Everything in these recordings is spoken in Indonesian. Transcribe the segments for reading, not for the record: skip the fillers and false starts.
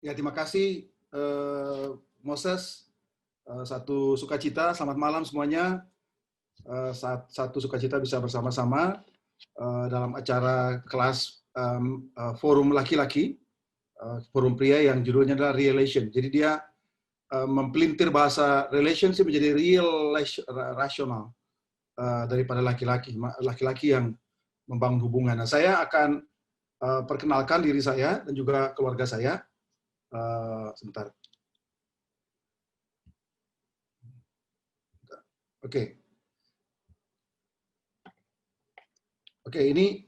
Ya, terima kasih Moses. Satu sukacita, selamat malam semuanya. Satu sukacita bisa bersama-sama dalam acara kelas forum laki-laki, forum pria yang judulnya adalah Relation. Jadi dia mempelintir bahasa relationship menjadi real rasional daripada laki-laki yang membangun hubungan. Nah, saya akan perkenalkan diri saya dan juga keluarga saya. Sebentar. Oke. Oke, ini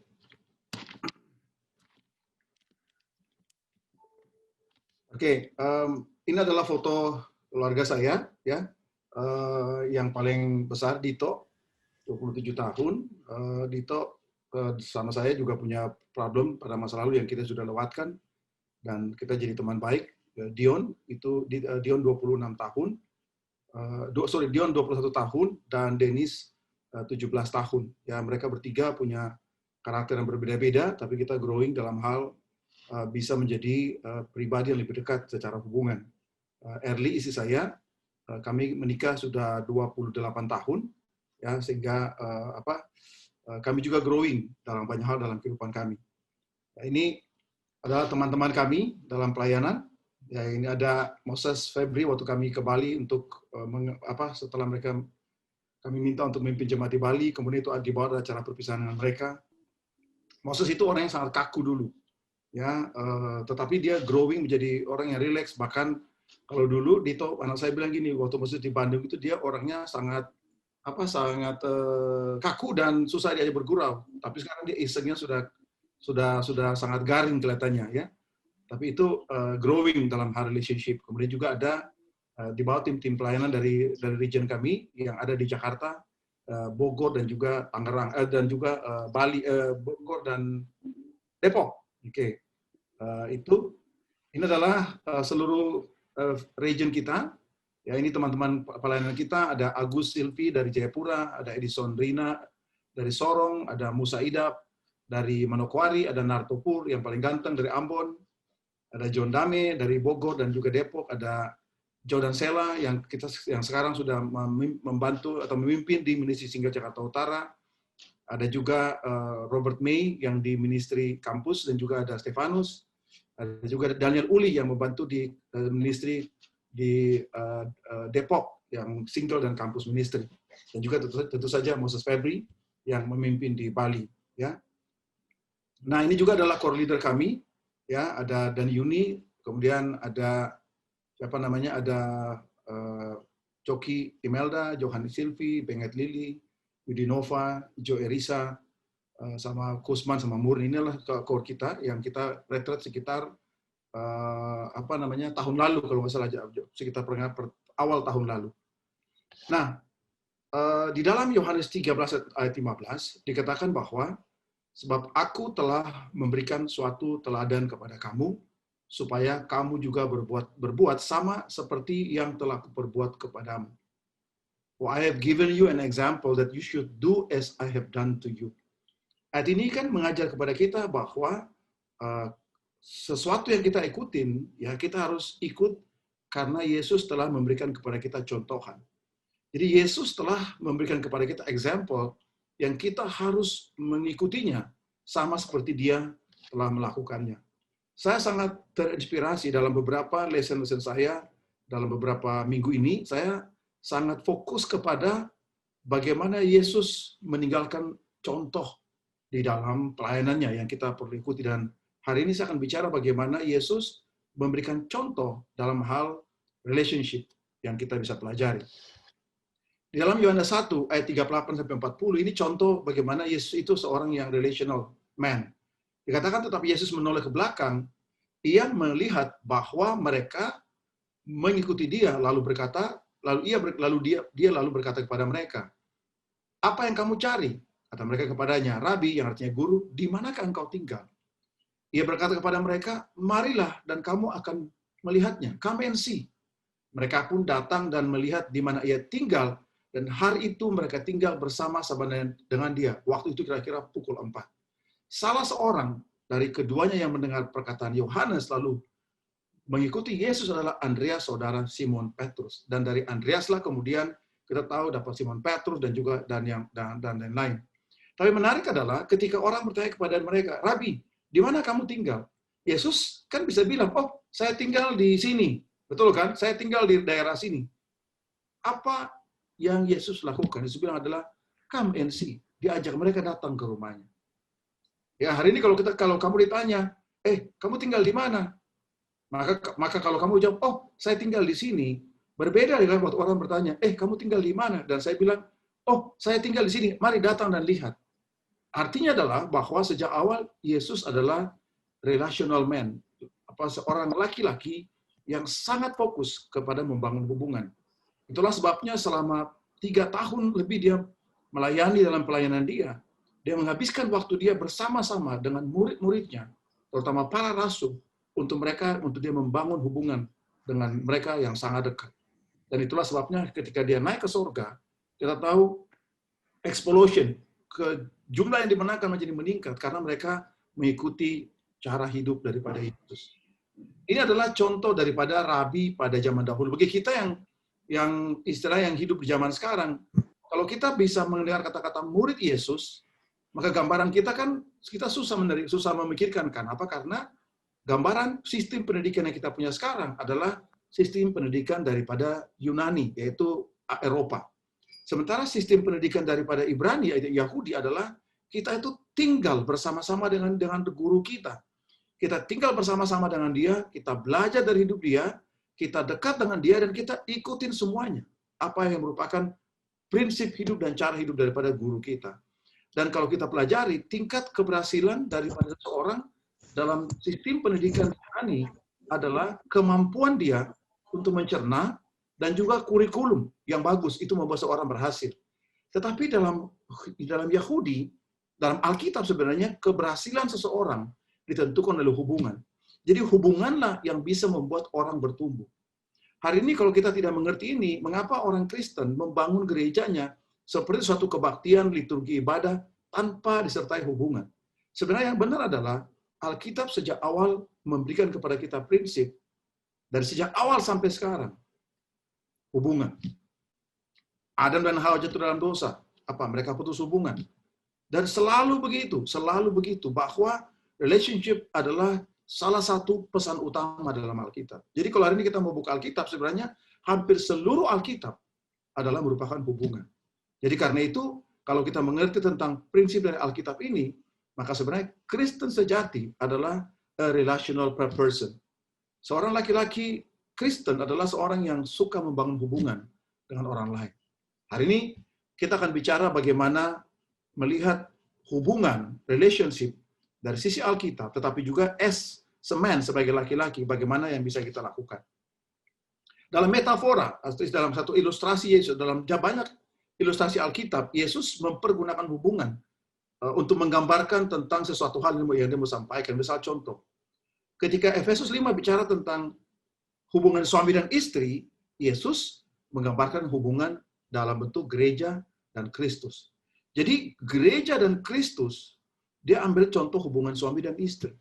ini adalah foto keluarga saya, ya, yang paling besar Dito, 27 tahun. Dito sama saya juga punya problem pada masa lalu yang kita sudah lewatkan dan kita jadi teman baik. Dion Dion 26 tahun, Dion 21 tahun dan Dennis 17 tahun. Ya, mereka bertiga punya karakter yang berbeda-beda, tapi kita growing dalam hal bisa menjadi pribadi yang lebih dekat secara hubungan. Erli istri saya, kami menikah sudah 28 tahun, ya, sehingga kami juga growing dalam banyak hal dalam kehidupan kami. Nah, ini adalah teman-teman kami dalam pelayanan. Ya, ini ada Moses Febri waktu kami ke Bali untuk setelah kami minta untuk memimpin jemaat di Bali, kemudian itu dibawa acara perpisahan dengan mereka. Moses itu orang yang sangat kaku dulu, ya, tetapi dia growing menjadi orang yang rileks. Bahkan kalau dulu Dito, anak saya bilang gini, waktu Moses di Bandung itu dia orangnya sangat kaku dan susah diajak bergurau. Tapi sekarang dia isengnya sudah sangat garing kelihatannya, ya. Tapi itu growing dalam hal relationship. Kemudian juga ada di bawah tim pelayanan dari region kami yang ada di Jakarta, Bogor dan juga Tangerang dan juga Bali, Bogor dan Depok. Oke. Ini adalah seluruh region kita. Ya, ini teman-teman pelayanan kita, ada Agus Silvi dari Jayapura, ada Edison Rina dari Sorong, ada Musa Idap dari Manokwari, ada Nartopur yang paling ganteng dari Ambon, ada John Dame dari Bogor dan juga Depok, ada Jordan Sela yang sekarang sudah membantu atau memimpin di Ministry Singgah Jakarta Utara. Ada juga Robert May yang di Ministry Kampus dan juga ada Stefanus. Ada juga Daniel Uli yang membantu di Ministry di Depok yang Single dan Kampus Ministry. Dan juga tentu saja Moses Febri yang memimpin di Bali, ya. Nah, ini juga adalah core leader kami, ya, ada Dan Yuni, kemudian ada ada Coki Imelda, Johanni Silvi, Benget Lili, Yudinova, Jo Erisa, sama Kusman sama Murni. Inilah core kita yang kita retret sekitar tahun lalu kalau nggak salah, sekitar awal tahun lalu. Nah, di dalam Yohanes 13 ayat 15 dikatakan bahwa sebab aku telah memberikan suatu teladan kepada kamu supaya kamu juga berbuat sama seperti yang telah kuperbuat kepadamu. For I have given you an example that you should do as I have done to you. Ayat ini kan mengajar kepada kita bahwa sesuatu yang kita ikutin, ya kita harus ikut karena Yesus telah memberikan kepada kita contohan. Jadi Yesus telah memberikan kepada kita example yang kita harus mengikutinya sama seperti dia telah melakukannya. Saya sangat terinspirasi dalam beberapa lesson-lesson saya dalam beberapa minggu ini. Saya sangat fokus kepada bagaimana Yesus meninggalkan contoh di dalam pelayanannya yang kita perlu ikuti. Dan hari ini saya akan bicara bagaimana Yesus memberikan contoh dalam hal relationship yang kita bisa pelajari. Di dalam Yohanes 1 ayat 38-40 ini contoh bagaimana Yesus itu seorang yang relational man. Dikatakan tetapi Yesus menoleh ke belakang, ia melihat bahwa mereka mengikuti dia lalu dia berkata kepada mereka, "Apa yang kamu cari?" Kata mereka kepadanya, "Rabi," yang artinya guru, "di manakah engkau tinggal?" Ia berkata kepada mereka, "Marilah dan kamu akan melihatnya." Come and see. Mereka pun datang dan melihat di mana ia tinggal, dan hari itu mereka tinggal bersama-sama dengan dia. Waktu itu kira-kira pukul 4. Salah seorang dari keduanya yang mendengar perkataan Yohanes lalu mengikuti Yesus adalah Andreas, saudara Simon Petrus. Dan dari Andreaslah kemudian kita tahu dapat Simon Petrus dan juga dan lain-lain. Tapi menarik adalah ketika orang bertanya kepada mereka, Rabi, di mana kamu tinggal? Yesus kan bisa bilang, oh saya tinggal di sini. Betul kan? Saya tinggal di daerah sini. Apa yang Yesus lakukan? Yesus bilang adalah, come and see. Diajak mereka datang ke rumahnya. Ya hari ini kalau kamu ditanya, kamu tinggal di mana? Maka kalau kamu jawab, oh saya tinggal di sini. Berbeda dengan waktu orang bertanya, kamu tinggal di mana? Dan saya bilang, oh saya tinggal di sini. Mari datang dan lihat. Artinya adalah bahwa sejak awal Yesus adalah relational man, seorang laki-laki yang sangat fokus kepada membangun hubungan. Itulah sebabnya selama 3 tahun lebih dia melayani dalam pelayanan dia. Dia menghabiskan waktu dia bersama-sama dengan murid-muridnya, terutama para rasul, untuk dia membangun hubungan dengan mereka yang sangat dekat. Dan itulah sebabnya ketika dia naik ke surga, kita tahu explosion, ke jumlah yang dimenangkan menjadi meningkat karena mereka mengikuti cara hidup daripada Yesus. Ini adalah contoh daripada rabi pada zaman dahulu. Bagi kita yang istilah yang hidup di zaman sekarang, kalau kita bisa mendengar kata-kata murid Yesus, maka gambaran kita kan kita susah memikirkan kan apa, karena gambaran sistem pendidikan yang kita punya sekarang adalah sistem pendidikan daripada Yunani, yaitu Eropa. Sementara sistem pendidikan daripada Ibrani, yaitu Yahudi, adalah kita itu tinggal bersama-sama dengan guru kita. Kita tinggal bersama-sama dengan dia, kita belajar dari hidup dia, kita dekat dengan dia, dan kita ikutin semuanya. Apa yang merupakan prinsip hidup dan cara hidup daripada guru kita. Dan kalau kita pelajari, tingkat keberhasilan daripada seseorang dalam sistem pendidikan Yunani adalah kemampuan dia untuk mencerna dan juga kurikulum yang bagus, itu membuat seorang berhasil. Tetapi dalam Yahudi, dalam Alkitab sebenarnya, keberhasilan seseorang ditentukan oleh hubungan. Jadi hubunganlah yang bisa membuat orang bertumbuh. Hari ini kalau kita tidak mengerti ini, mengapa orang Kristen membangun gerejanya seperti suatu kebaktian, liturgi ibadah, tanpa disertai hubungan? Sebenarnya yang benar adalah, Alkitab sejak awal memberikan kepada kita prinsip, dari sejak awal sampai sekarang, hubungan. Adam dan Hawa jatuh dalam dosa. Mereka putus hubungan. Dan selalu begitu, bahwa relationship adalah salah satu pesan utama dalam Alkitab. Jadi kalau hari ini kita mau buka Alkitab, sebenarnya hampir seluruh Alkitab adalah merupakan hubungan. Jadi karena itu, kalau kita mengerti tentang prinsip dari Alkitab ini, maka sebenarnya Kristen sejati adalah a relational person. Seorang laki-laki Kristen adalah seorang yang suka membangun hubungan dengan orang lain. Hari ini kita akan bicara bagaimana melihat hubungan, relationship dari sisi Alkitab, tetapi juga semen sebagai laki-laki, bagaimana yang bisa kita lakukan. Dalam metafora, dalam satu ilustrasi Yesus, dalam banyak ilustrasi Alkitab, Yesus mempergunakan hubungan untuk menggambarkan tentang sesuatu hal yang dia mau sampaikan. Misal contoh, ketika Efesus 5 bicara tentang hubungan suami dan istri, Yesus menggambarkan hubungan dalam bentuk gereja dan Kristus. Jadi gereja dan Kristus, dia ambil contoh hubungan suami dan istri.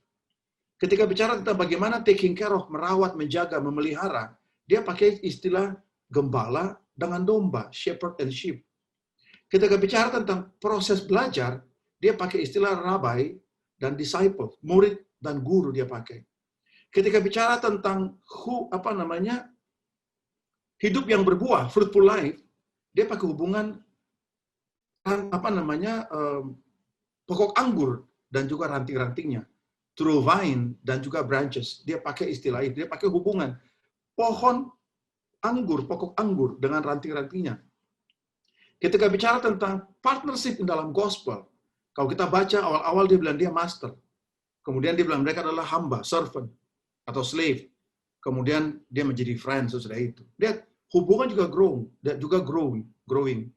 Ketika bicara tentang bagaimana taking care of, merawat, menjaga, memelihara, dia pakai istilah gembala dengan domba, shepherd and sheep. Ketika bicara tentang proses belajar, dia pakai istilah rabai dan disciple, murid dan guru dia pakai. Ketika bicara tentang hidup yang berbuah, fruitful life, dia pakai hubungan pokok anggur dan juga ranting-rantingnya, true vine dan juga branches. Dia pakai istilah itu, dia pakai hubungan pohon anggur, pokok anggur dengan ranting-rantingnya. Ketika bicara tentang partnership dalam gospel, kalau kita baca awal-awal dia bilang dia master. Kemudian dia bilang mereka adalah hamba, servant, atau slave. Kemudian dia menjadi friend sesudah itu. Dia hubungan juga growing.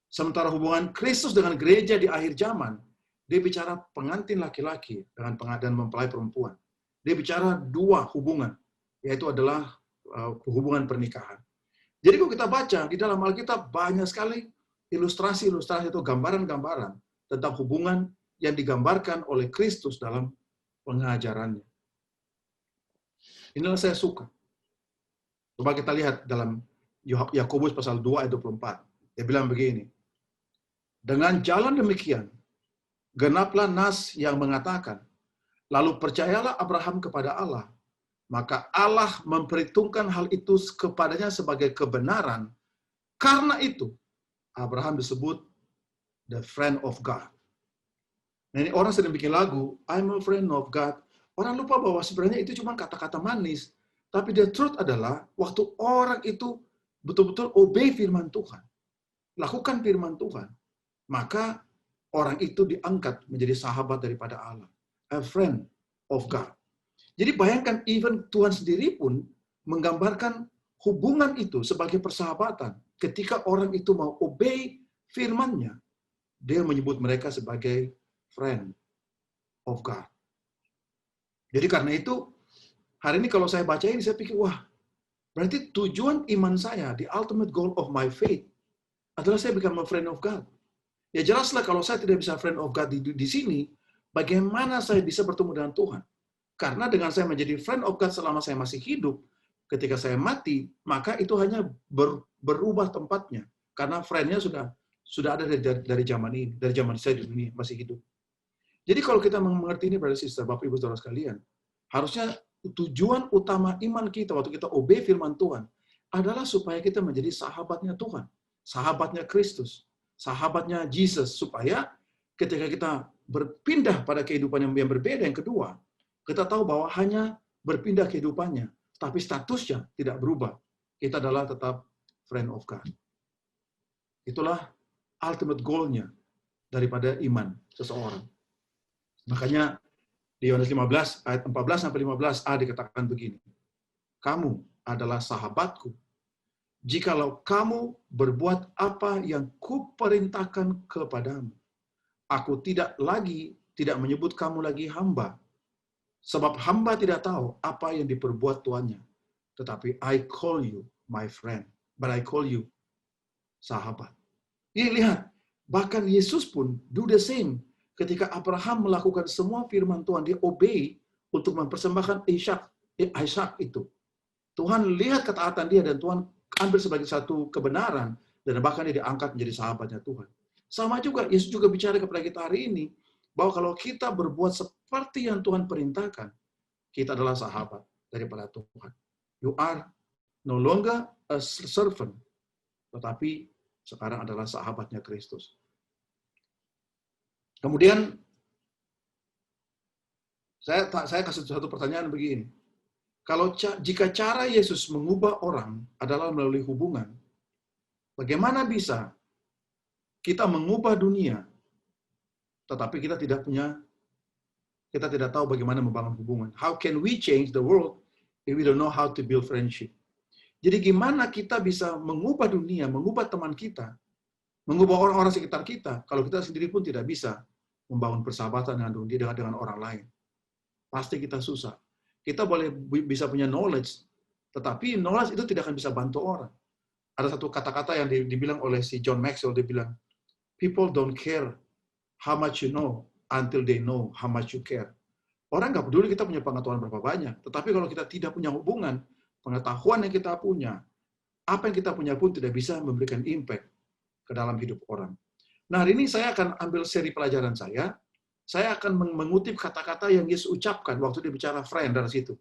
Sementara hubungan Kristus dengan gereja di akhir zaman, dia bicara pengantin laki-laki dengan mempelai perempuan. Dia bicara dua hubungan, yaitu adalah hubungan pernikahan. Jadi kalau kita baca di dalam Alkitab banyak sekali ilustrasi-ilustrasi atau gambaran-gambaran tentang hubungan yang digambarkan oleh Kristus dalam pengajarannya. Inilah saya suka. Coba kita lihat dalam Yakobus pasal 2 ayat 24. Dia bilang begini, dengan jalan demikian, genaplah nas yang mengatakan, lalu percayalah Abraham kepada Allah, maka Allah memperhitungkan hal itu kepadanya sebagai kebenaran. Karena itu, Abraham disebut the friend of God. Nah, ini orang sering bikin lagu, I'm a friend of God. Orang lupa bahwa sebenarnya itu cuma kata-kata manis. Tapi the truth adalah, waktu orang itu betul-betul obey firman Tuhan, lakukan firman Tuhan, maka orang itu diangkat menjadi sahabat daripada Allah. A friend of God. Jadi bayangkan, even Tuhan sendiri pun menggambarkan hubungan itu sebagai persahabatan. Ketika orang itu mau obey firman-Nya, dia menyebut mereka sebagai friend of God. Jadi karena itu, hari ini kalau saya baca ini, saya pikir, wah, berarti tujuan iman saya, the ultimate goal of my faith, adalah saya become a friend of God. Ya jelaslah kalau saya tidak bisa friend of God di sini, bagaimana saya bisa bertemu dengan Tuhan? Karena dengan saya menjadi friend of God selama saya masih hidup, ketika saya mati, maka itu hanya berubah tempatnya. Karena friend-nya sudah ada dari zaman ini, dari zaman saya di dunia masih hidup. Jadi kalau kita mengerti ini, brother sister, Bapak Ibu Saudara sekalian, harusnya tujuan utama iman kita waktu kita obey firman Tuhan adalah supaya kita menjadi sahabatnya Tuhan, sahabatnya Kristus, sahabatnya Jesus, supaya ketika kita berpindah pada kehidupan yang berbeda, yang kedua, kita tahu bahwa hanya berpindah kehidupannya, tapi statusnya tidak berubah. Kita adalah tetap friend of God. Itulah ultimate goal-nya daripada iman seseorang. Makanya di Yohanes 15 ayat 14-15a dikatakan begini, kamu adalah sahabatku jikalau kamu berbuat apa yang kuperintahkan kepadamu. Aku tidak menyebut kamu lagi hamba, sebab hamba tidak tahu apa yang diperbuat tuannya. Tetapi I call you my friend, but I call you sahabat. Ini lihat, bahkan Yesus pun do the same. Ketika Abraham melakukan semua firman Tuhan, dia obey untuk mempersembahkan Ishak itu. Tuhan lihat ketaatan dia dan Tuhan ambil sebagai satu kebenaran dan bahkan dia diangkat menjadi sahabatnya Tuhan. Sama juga, Yesus juga bicara kepada kita hari ini, bahwa kalau kita berbuat seperti yang Tuhan perintahkan, kita adalah sahabat daripada Tuhan. You are no longer a servant, tetapi sekarang adalah sahabatnya Kristus. Kemudian, saya kasih satu pertanyaan begini. Jika cara Yesus mengubah orang adalah melalui hubungan, bagaimana bisa kita mengubah dunia, tetapi kita tidak tahu bagaimana membangun hubungan? How can we change the world if we don't know how to build friendship? Jadi gimana kita bisa mengubah dunia, mengubah teman kita, mengubah orang-orang sekitar kita, kalau kita sendiri pun tidak bisa membangun persahabatan dengan orang lain? Pasti kita susah. Kita boleh bisa punya knowledge, tetapi knowledge itu tidak akan bisa bantu orang. Ada satu kata-kata yang dibilang oleh si John Maxwell, dia bilang, people don't care how much you know until they know how much you care. Orang nggak peduli kita punya pengetahuan berapa banyak, tetapi kalau kita tidak punya hubungan, pengetahuan yang kita punya, apa yang kita punya pun tidak bisa memberikan impact ke dalam hidup orang. Nah, hari ini saya akan ambil seri pelajaran saya akan mengutip kata-kata yang Yesus ucapkan waktu dia bicara friend dari situ.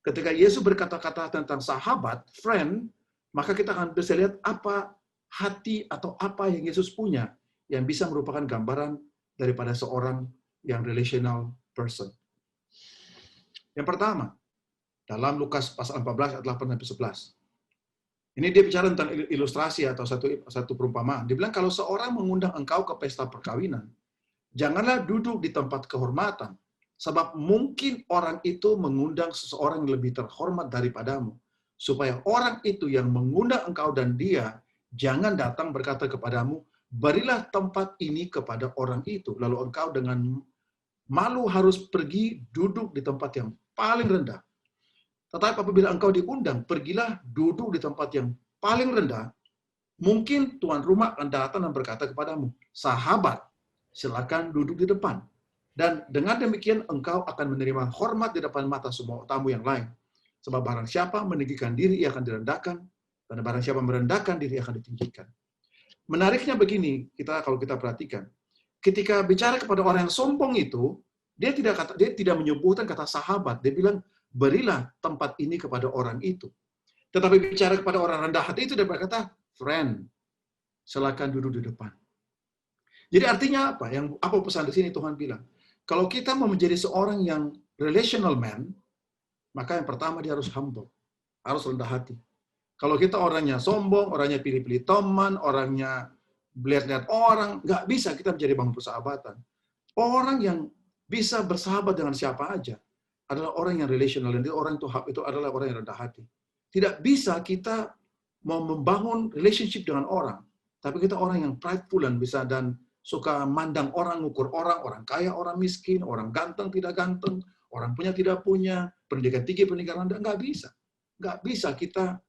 Ketika Yesus berkata-kata tentang sahabat, friend, maka kita akan bisa lihat apa hati atau apa yang Yesus punya yang bisa merupakan gambaran daripada seorang yang relational person. Yang pertama, dalam Lukas pasal 14 ayat 8-11. Ini dia bicara tentang ilustrasi atau satu perumpamaan. Dia bilang, kalau seorang mengundang engkau ke pesta perkawinan, janganlah duduk di tempat kehormatan, sebab mungkin orang itu mengundang seseorang yang lebih terhormat daripadamu, supaya orang itu yang mengundang engkau dan dia jangan datang berkata kepadamu, berilah tempat ini kepada orang itu, lalu engkau dengan malu harus pergi duduk di tempat yang paling rendah. Tetapi apabila engkau diundang, pergilah duduk di tempat yang paling rendah. Mungkin tuan rumah akan datang dan berkata kepadamu, sahabat, silakan duduk di depan. Dan dengan demikian engkau akan menerima hormat di depan mata semua tamu yang lain. Sebab barang siapa meninggikan diri, ia akan direndahkan. Dan barang siapa merendahkan diri, ia akan ditinggikan. Menariknya begini, kalau kita perhatikan. Ketika bicara kepada orang yang sombong itu, dia tidak menyebutkan kata sahabat. Dia bilang, berilah tempat ini kepada orang itu. Tetapi bicara kepada orang rendah hati itu, dia berkata, friend, silakan duduk di depan. Jadi artinya apa? Apa pesan di sini Tuhan bilang? Kalau kita mau menjadi seorang yang relational man, maka yang pertama dia harus humble, harus rendah hati. Kalau kita orangnya sombong, orangnya pilih-pilih teman, orangnya lihat-lihat orang, nggak bisa kita menjadi bangun persahabatan. Orang yang bisa bersahabat dengan siapa aja adalah orang yang relational, dan orang itu adalah orang yang rendah hati. Tidak bisa kita mau membangun relationship dengan orang, tapi kita orang yang prideful dan suka mandang orang, ngukur orang kaya, orang miskin, orang ganteng, tidak ganteng, orang punya, tidak punya, pendidikan tinggi, pendidikan rendah, nggak bisa. Nggak bisa kita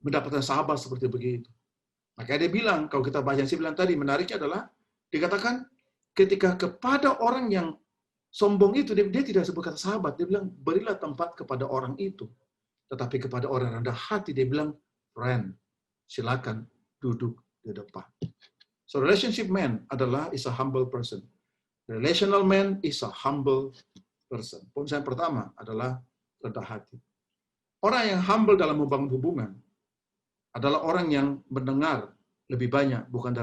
mendapatkan sahabat seperti begitu. Makanya dia bilang, kalau kita baca yang saya bilang tadi, menariknya adalah, dikatakan, ketika kepada orang yang sombong itu, dia tidak sebut kata sahabat, dia bilang, berilah tempat kepada orang itu. Tetapi kepada orang rendah hati, dia bilang, friend, silakan duduk di depan. So relationship man is a humble person. Relational man is a humble person. Poin saya pertama adalah rendah hati. Orang yang humble dalam membangun hubungan adalah orang yang mendengar lebih banyak, bukan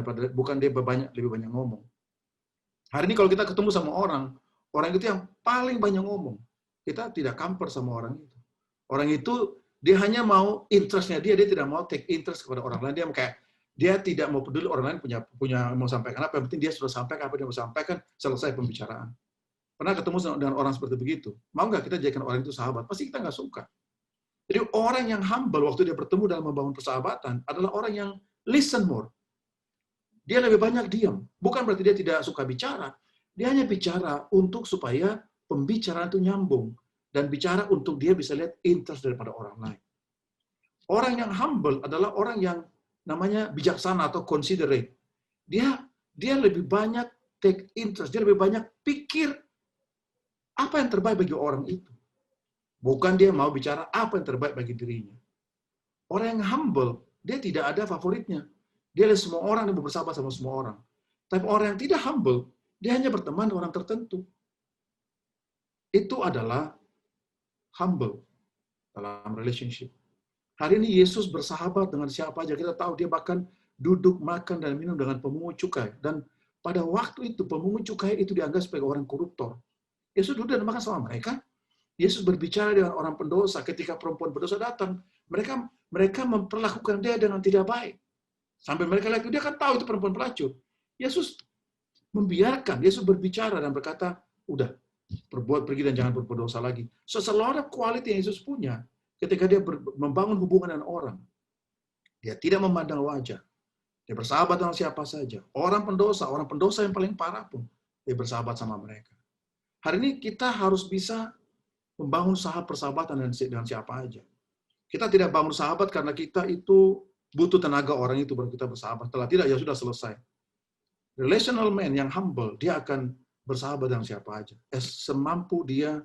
dia lebih banyak ngomong. Hari ini kalau kita ketemu sama orang itu yang paling banyak ngomong. Kita tidak kamper sama orang itu. Orang itu dia hanya mau interestnya dia tidak mau take interest kepada orang lain. Dia tidak mau peduli orang lain punya mau sampaikan apa, yang penting dia sudah sampaikan apa yang dia mau sampaikan, selesai pembicaraan. Pernah ketemu dengan orang seperti begitu? Mau nggak kita jadikan orang itu sahabat? Pasti kita nggak suka. Jadi orang yang humble waktu dia bertemu dalam membangun persahabatan adalah orang yang listen more. Dia lebih banyak diam. Bukan berarti dia tidak suka bicara. Dia hanya bicara supaya pembicaraan itu nyambung. Dan bicara untuk dia bisa lihat interest daripada orang lain. Orang yang humble adalah orang yang namanya bijaksana atau considerate. Dia lebih banyak take interest. Dia lebih banyak pikir apa yang terbaik bagi orang itu. Bukan dia mau bicara apa yang terbaik bagi dirinya. Orang yang humble, dia tidak ada favoritnya. Dia lihat semua orang, dia bersahabat sama semua orang. Tapi orang yang tidak humble, dia hanya berteman dengan orang tertentu. Itu adalah humble dalam relationship. Hari ini Yesus bersahabat dengan siapa aja. Kita tahu dia bahkan duduk, makan, dan minum dengan pemungut cukai. Dan pada waktu itu, pemungut cukai itu dianggap sebagai orang koruptor. Yesus duduk dan makan sama mereka. Yesus berbicara dengan orang pendosa. Ketika perempuan pendosa datang, mereka memperlakukan dia dengan tidak baik. Sampai mereka lihat, dia kan tahu itu perempuan pelacur. Yesus membiarkan, Yesus berbicara dan berkata, udah, pergi dan jangan berbuat dosa lagi. So, a lot of quality yang Yesus punya, ketika dia membangun hubungan dengan orang. Dia tidak memandang wajah. Dia bersahabat dengan siapa saja. Orang pendosa yang paling parah pun, dia bersahabat sama mereka. Hari ini kita harus bisa membangun persahabatan dengan siapa aja. Kita tidak bangun sahabat karena kita itu butuh tenaga orang itu baru kita bersahabat. Setelah tidak, ya sudah selesai. Relational man yang humble, dia akan bersahabat dengan siapa aja. Semampu dia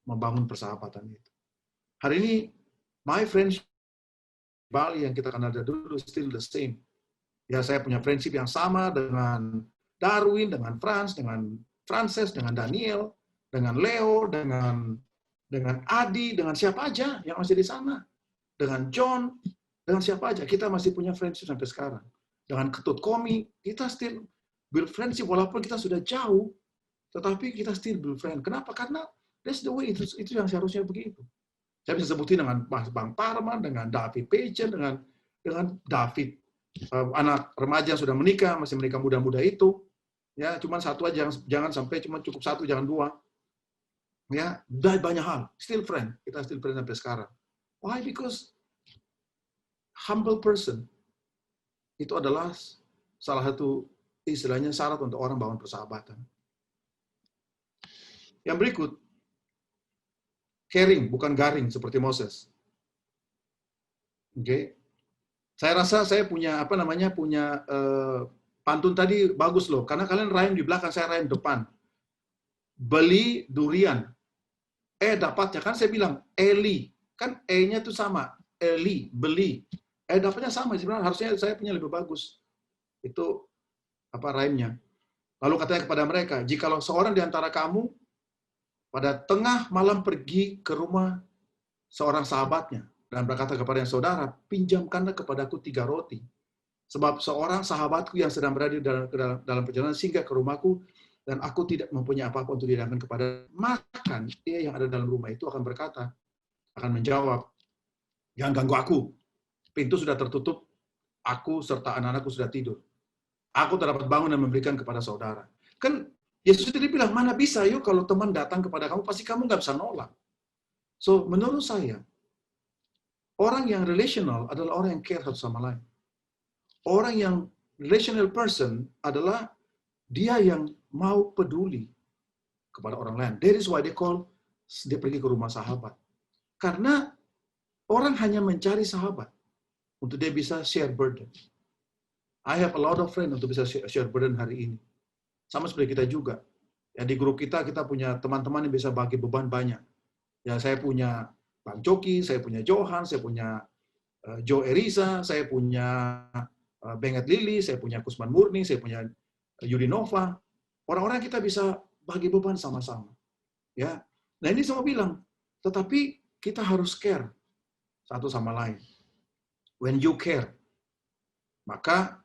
membangun persahabatan itu. Hari ini, my friendship Bali yang kita kenal dari dulu still the same. Ya, saya punya friendship yang sama dengan Darwin, dengan Franz, dengan Frances, dengan Daniel, dengan Leo, dengan Adi, dengan siapa aja yang masih di sana. Dengan John, dengan siapa aja. Kita masih punya friendship sampai sekarang. Dengan Ketut Komi, kita still build friendship walaupun kita sudah jauh, tetapi kita still build friend. Kenapa? Karena that's the way, itu yang seharusnya begitu. Saya bisa sebutin dengan Bang Parman, dengan David Pagen, dengan David, anak remaja yang sudah menikah, masih menikah muda-muda itu. Ya, cuma satu aja, jangan sampai cuma cukup satu, jangan dua. Ya, banyak hal. Still friend. Kita still friend sampai sekarang. Why? Because humble person itu adalah salah satu istilahnya syarat untuk orang bangun persahabatan. Yang berikut, caring, bukan garing seperti Moses. Oke. Saya rasa saya punya pantun tadi bagus loh, karena kalian rhyme di belakang, saya rhyme depan. Beli durian, dapatnya, kan saya bilang, Eli. Kan E-nya itu sama. Eli, beli. Dapatnya sama. Sebenarnya harusnya saya punya lebih bagus. Itu rhyme-nya. Lalu katanya kepada mereka, jikalau seorang di antara kamu pada tengah malam pergi ke rumah seorang sahabatnya dan berkata kepada saudara, pinjamkanlah kepadaku 3 roti. Sebab seorang sahabatku yang sedang berada dalam perjalanan singgah ke rumahku, dan aku tidak mempunyai apa-apa untuk dihidangkan kepada makan, dia yang ada dalam rumah itu akan berkata, akan menjawab, jangan ganggu aku. Pintu sudah tertutup, aku serta anak-anakku sudah tidur. Aku dapat bangun dan memberikan kepada saudara. Kan Yesus sendiri bilang, mana bisa yuk kalau teman datang kepada kamu, pasti kamu nggak bisa nolak. So, menurut saya, orang yang relational adalah orang yang care satu sama lain. Orang yang relational person adalah dia yang mau peduli kepada orang lain. That is why dia pergi ke rumah sahabat. Karena orang hanya mencari sahabat untuk dia bisa share burden. I have a lot of friends untuk bisa share burden hari ini. Sama seperti kita juga. Ya, di grup kita punya teman-teman yang bisa bagi beban banyak. Ya, saya punya Bang Coki, saya punya Johan, saya punya Joe Eriza, saya punya Benget Lili, saya punya Kusman Murni, saya punya Yudi Nova. Orang-orang kita bisa bagi beban sama-sama. Ya. Nah, ini semua bilang, tetapi kita harus care satu sama lain. When you care, maka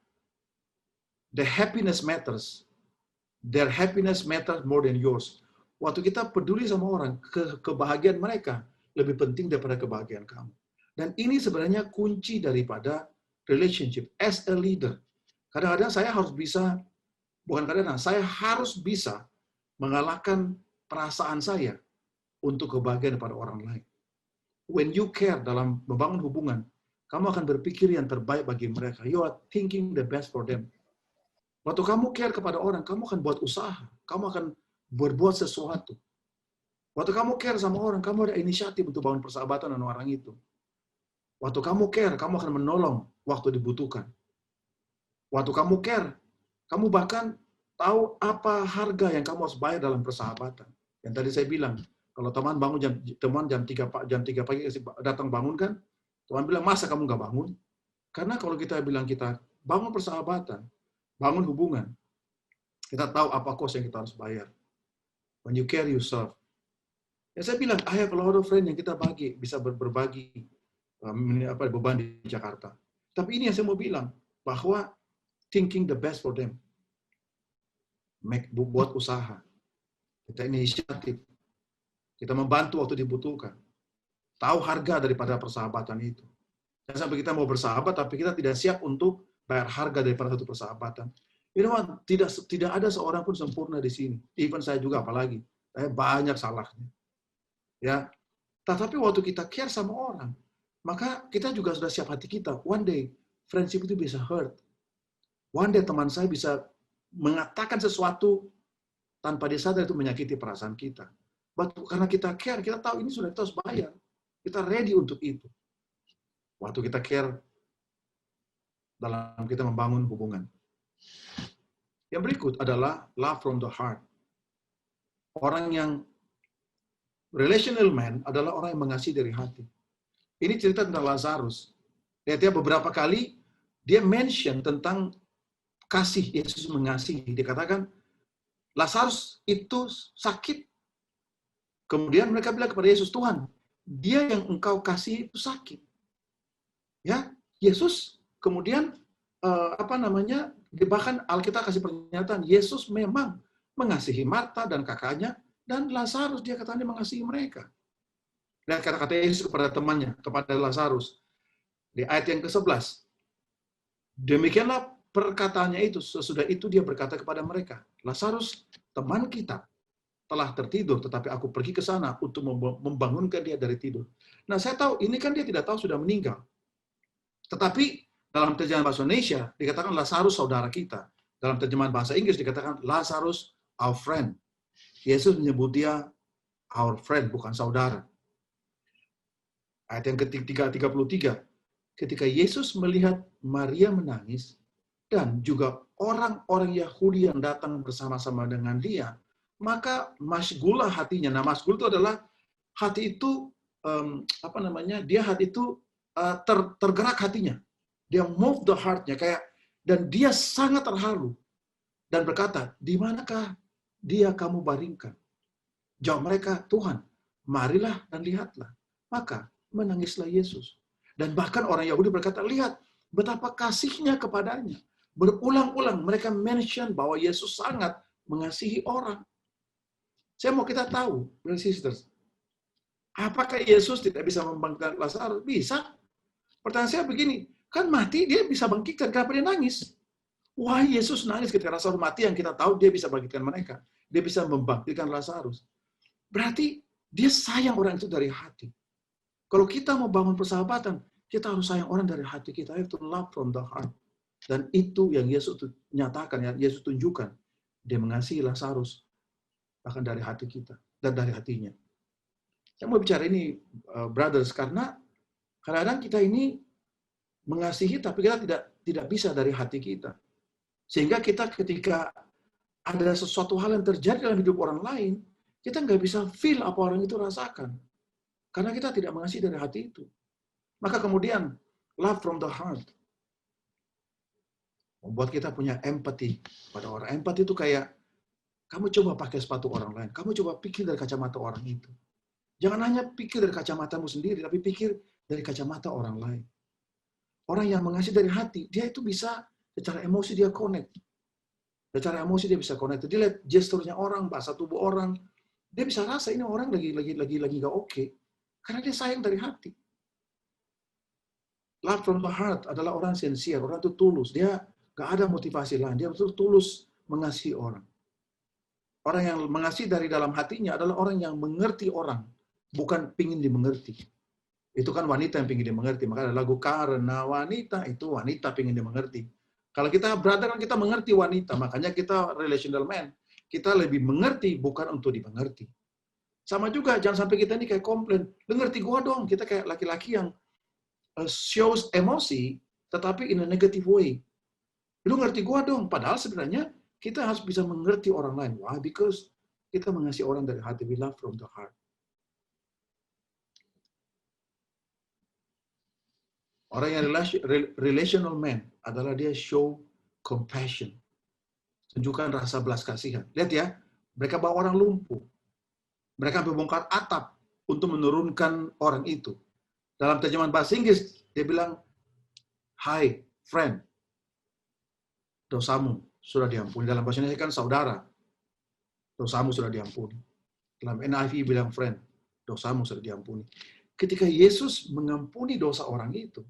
the happiness matters. Their happiness matters more than yours. Waktu kita peduli sama orang, kebahagiaan mereka lebih penting daripada kebahagiaan kamu. Dan ini sebenarnya kunci daripada relationship as a leader. Kadang-kadang saya harus bisa, saya harus bisa mengalahkan perasaan saya untuk kebahagiaan daripada orang lain. When you care dalam membangun hubungan, kamu akan berpikir yang terbaik bagi mereka. You are thinking the best for them. Waktu kamu care kepada orang, kamu akan buat usaha. Kamu akan berbuat sesuatu. Waktu kamu care sama orang, kamu ada inisiatif untuk bangun persahabatan dengan orang itu. Waktu kamu care, kamu akan menolong waktu dibutuhkan. Waktu kamu care, kamu bahkan tahu apa harga yang kamu harus bayar dalam persahabatan. Yang tadi saya bilang, kalau teman bangun jam 3 pagi datang bangun kan, Tuhan bilang, masa kamu nggak bangun? Karena kalau kita bilang kita bangun persahabatan, bangun hubungan, kita tahu apa cost yang kita harus bayar. When you care, you serve. Ya, saya bilang, I have a lot of friends yang kita bisa berbagi beban di Jakarta. Tapi ini yang saya mau bilang, bahwa thinking the best for them. Buat usaha. Kita inisiatif. Kita membantu waktu dibutuhkan. Tahu harga daripada persahabatan itu. Jangan sampai kita mau bersahabat, tapi kita tidak siap untuk bayar harga daripada satu persahabatan. Tidak ada seorang pun sempurna di sini. Even saya juga, apalagi. Saya banyak salahnya. Ya, tetapi waktu kita care sama orang, maka kita juga sudah siap hati kita. One day, friendship itu bisa hurt. One day teman saya bisa mengatakan sesuatu tanpa dia sadar itu menyakiti perasaan kita. But karena kita care, kita tahu ini sudah kita harus bayar. Kita ready untuk itu. Waktu kita care dalam kita membangun hubungan. Yang berikut adalah love from the heart. Orang yang relational man adalah orang yang mengasihi dari hati. Ini cerita tentang Lazarus. Lihat ya, beberapa kali dia mention tentang kasih, Yesus mengasihi. Dikatakan, Lazarus itu sakit. Kemudian mereka bilang kepada Yesus, Tuhan, dia yang engkau kasih itu sakit. Ya, Yesus kemudian bahkan Alkitab kasih pernyataan, Yesus memang mengasihi Marta dan kakaknya, dan Lazarus dia katanya mengasihi mereka. Dan kata-kata Yesus kepada temannya, kepada Lazarus, di ayat yang ke-11, demikianlah perkataannya itu, sesudah itu dia berkata kepada mereka, Lazarus, teman kita, telah tertidur, tetapi aku pergi ke sana untuk membangunkan dia dari tidur. Nah, saya tahu, ini kan dia tidak tahu sudah meninggal. Tetapi, dalam terjemahan bahasa Indonesia, dikatakan Lazarus saudara kita. Dalam terjemahan bahasa Inggris, dikatakan Lazarus our friend. Yesus menyebut dia our friend, bukan saudara. Ayat yang ke-33, ketika Yesus melihat Maria menangis, dan juga orang-orang Yahudi yang datang bersama-sama dengan dia, maka masgulah hatinya. Nah, masgul itu adalah hati itu hati itu tergerak hatinya. Dia move the heart-nya kayak, dan dia sangat terharu dan berkata, di manakah dia kamu baringkan? Jawab mereka, Tuhan, marilah dan lihatlah. Maka menangislah Yesus. Dan bahkan orang Yahudi berkata, lihat betapa kasihnya kepadanya. Berulang-ulang mereka mention bahwa Yesus sangat mengasihi orang. Saya mau kita tahu, brothers and sisters, apakah Yesus tidak bisa membangkitkan Lazarus? Bisa. Pertanyaan saya begini, kan mati dia bisa bangkitkan, kenapa dia nangis? Wah, Yesus nangis ketika Lazarus mati, yang kita tahu dia bisa bangkitkan mereka. Dia bisa membangkitkan Lazarus. Berarti dia sayang orang itu dari hati. Kalau kita mau bangun persahabatan, kita harus sayang orang dari hati kita. Itu love from the heart. Dan itu yang Yesus nyatakan, yang Yesus tunjukkan. Dia mengasihi Lazarus bahkan dari hati kita dan dari hatinya. Saya mau bicara ini, brothers, karena kadang-kadang kita ini mengasihi, tapi kita tidak bisa dari hati kita. Sehingga kita ketika ada sesuatu hal yang terjadi dalam hidup orang lain, kita nggak bisa feel apa orang itu rasakan. Karena kita tidak mengasihi dari hati itu. Maka kemudian, love from the heart membuat kita punya empathy pada orang. Empathy itu kayak, kamu coba pakai sepatu orang lain. Kamu coba pikir dari kacamata orang itu. Jangan hanya pikir dari kacamatamu sendiri, tapi pikir dari kacamata orang lain. Orang yang mengasihi dari hati, dia itu bisa secara emosi dia connect. Secara emosi dia bisa connect. Dia lihat gesturnya orang, bahasa tubuh orang, dia bisa rasa ini orang lagi nggak oke. Karena dia sayang dari hati. Love from the heart adalah orang sincere, orang itu tulus. Dia nggak ada motivasi lain. Dia betul tulus mengasihi orang. Orang yang mengasihi dari dalam hatinya adalah orang yang mengerti orang, bukan pingin dimengerti. Itu kan wanita yang pingin dimengerti. Maka ada lagu Karena Wanita, itu wanita pingin dimengerti. Kalau kita brother kan kita mengerti wanita, makanya kita relational man. Kita lebih mengerti bukan untuk dimengerti. Sama juga, jangan sampai kita ini kayak komplain. Lu ngerti gua dong, kita kayak laki-laki yang shows emosi, tetapi in a negative way. Lu ngerti gua dong, padahal sebenarnya kita harus bisa mengerti orang lain. Why? Because kita mengasihi orang dari hati, we love from the heart. Orang yang relational man adalah dia show compassion. Tunjukkan rasa belas kasihan. Lihat ya, mereka bawa orang lumpuh. Mereka membongkar atap untuk menurunkan orang itu. Dalam terjemahan bahasa Inggris, dia bilang, "Hi, friend, dosamu sudah diampuni." Dalam bahasa Indonesia kan saudara, dosamu sudah diampuni. Dalam NIV bilang, friend, dosamu sudah diampuni. Ketika Yesus mengampuni dosa orang itu,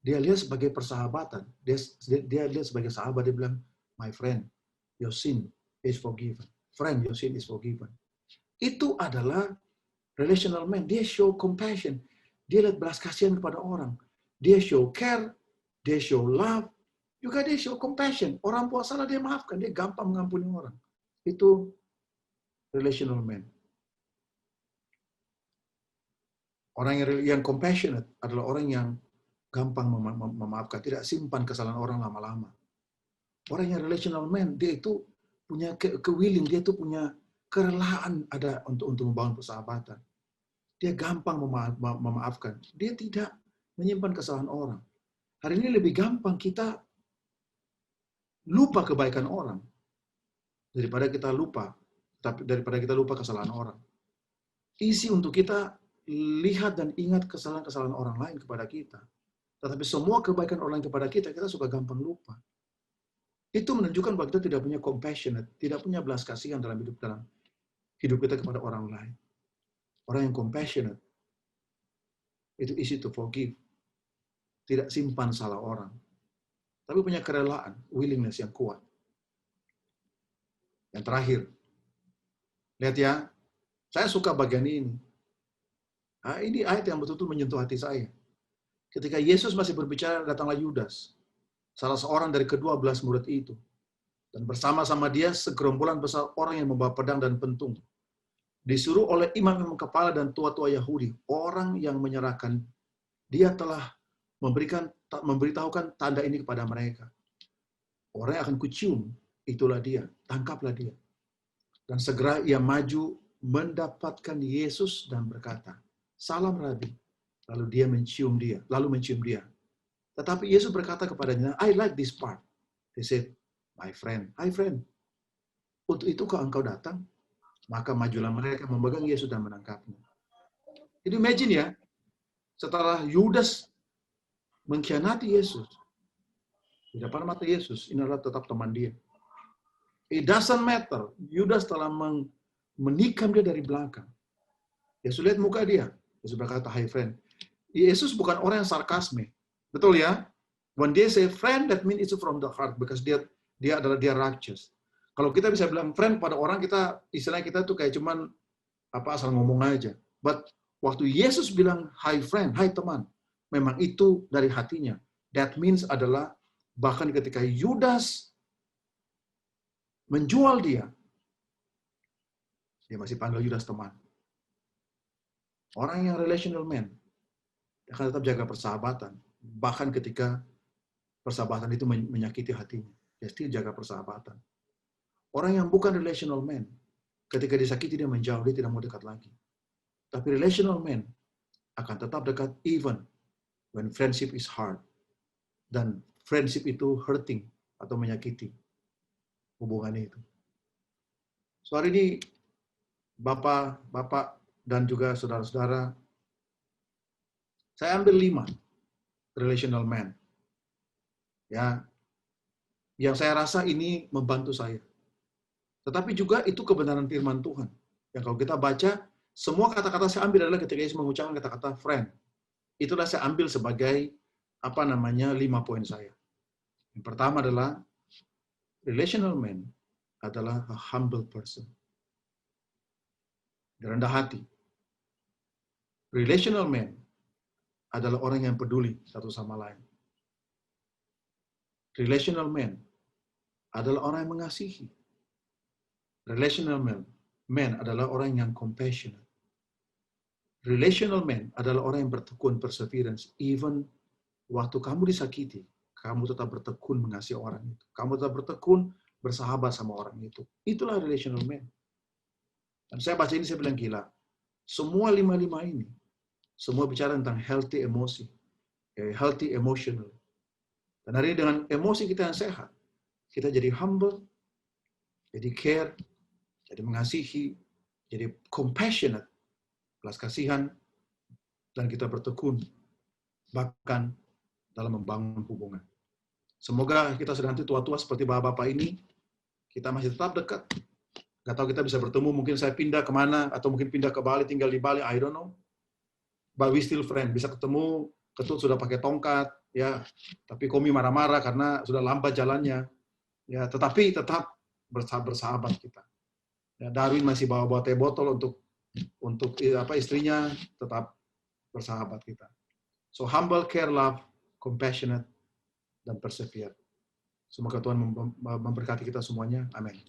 dia lihat sebagai persahabatan. Dia lihat sebagai sahabat, dia bilang, my friend, your sin is forgiven. Friend, your sin is forgiven. Itu adalah relational man. Dia show compassion. Dia lihat belas kasihan kepada orang. Dia show care. Dia show love. Juga dia show compassion. Orang buat salah dia maafkan. Dia gampang mengampuni orang. Itu relational man. Orang yang compassionate adalah orang yang gampang memaafkan. Tidak simpan kesalahan orang lama-lama. Orang yang relational man, dia itu punya kewilling, dia itu punya kerelaan ada untuk membangun persahabatan. Dia gampang memaafkan. Dia tidak menyimpan kesalahan orang. Hari ini lebih gampang kita lupa kebaikan orang daripada kita lupa kesalahan orang. Isi untuk kita lihat dan ingat kesalahan-kesalahan orang lain kepada kita. Tetapi semua kebaikan orang lain kepada kita suka gampang lupa. Itu menunjukkan bahwa kita tidak punya compassionate, tidak punya belas kasihan dalam hidup kita kepada orang lain. Orang yang compassionate, itu easy to forgive. Tidak simpan salah orang. Tapi punya kerelaan, willingness yang kuat. Yang terakhir, lihat ya, saya suka bagian ini. Nah, ini ayat yang betul-betul menyentuh hati saya. Ketika Yesus masih berbicara, datanglah Yudas, salah seorang dari ke-12 murid itu. Dan bersama-sama dia segerombolan besar orang yang membawa pedang dan pentung. Disuruh oleh imam kepala dan tua-tua Yahudi, orang yang menyerahkan, dia telah memberitahukan tanda ini kepada mereka. Orang yang akan kucium, itulah dia, tangkaplah dia. Dan segera ia maju mendapatkan Yesus dan berkata, "Salam Rabi." Lalu dia mencium dia. Tetapi Yesus berkata kepadanya, "I like this part." He said, "My friend, hi friend, untuk itukah engkau datang?" Maka majulah mereka memegang Yesus dan menangkapnya. Jadi imagine ya, setelah Yudas mengkhianati Yesus, di depan mata Yesus, ini adalah tetap teman dia. It doesn't matter. Yudas telah menikam dia dari belakang. Yesus lihat muka dia. Yesus berkata, "Hi friend." Yesus bukan orang yang sarkasme. Betul ya? When they say friend, that means it's from the heart. Because dia righteous. Kalau kita bisa bilang friend pada orang, istilahnya kita tuh kayak cuman asal ngomong aja. But waktu Yesus bilang, "Hi friend, hai teman," memang itu dari hatinya. That means adalah bahkan ketika Yudas menjual dia masih panggil Yudas teman. Orang yang relational man akan tetap jaga persahabatan. Bahkan ketika persahabatan itu menyakiti hatinya. Dia still jaga persahabatan. Orang yang bukan relational man, ketika disakiti dia menjauh, dia tidak mau dekat lagi. Tapi relational man akan tetap dekat even when friendship is hard. Dan friendship itu hurting atau menyakiti hubungannya itu. So hari ini Bapak dan juga saudara-saudara, saya ambil 5 relational man. Ya, yang saya rasa ini membantu saya. Tetapi juga itu kebenaran firman Tuhan. Yang kalau kita baca, semua kata-kata saya ambil adalah ketika Yesus mengucapkan kata-kata friend. Itulah saya ambil sebagai 5 poin saya. Yang pertama adalah relational man adalah a humble person. Rendah hati. Relational man adalah orang yang peduli satu sama lain. Relational man adalah orang yang mengasihi. Relational man adalah orang yang compassionate. Relational man adalah orang yang bertekun, perseverance. Even waktu kamu disakiti, kamu tetap bertekun mengasihi orang itu. Kamu tetap bertekun bersahabat sama orang itu. Itulah relational man. Dan saya baca ini, saya bilang gila. Semua 5 ini, semua bicara tentang healthy emosi. Healthy emotional. Dan hari ini dengan emosi kita yang sehat, kita jadi humble, jadi care, jadi mengasihi, jadi compassionate, belas kasihan, dan kita bertekun, bahkan dalam membangun hubungan. Semoga kita sudah nanti tua-tua seperti bapak-bapak ini, kita masih tetap dekat. Gak tahu kita bisa bertemu, mungkin saya pindah kemana, atau mungkin pindah ke Bali, tinggal di Bali, I don't know. But we still friend, bisa ketemu, Ketut sudah pakai tongkat, ya, tapi Komi marah-marah karena sudah lambat jalannya. Ya, tetapi tetap bersahabat kita. Ya, Darwin masih bawa teh botol untuk istrinya, tetap bersahabat kita. So humble, care, love, compassionate, dan persevere. Semoga Tuhan memberkati kita semuanya. Amin.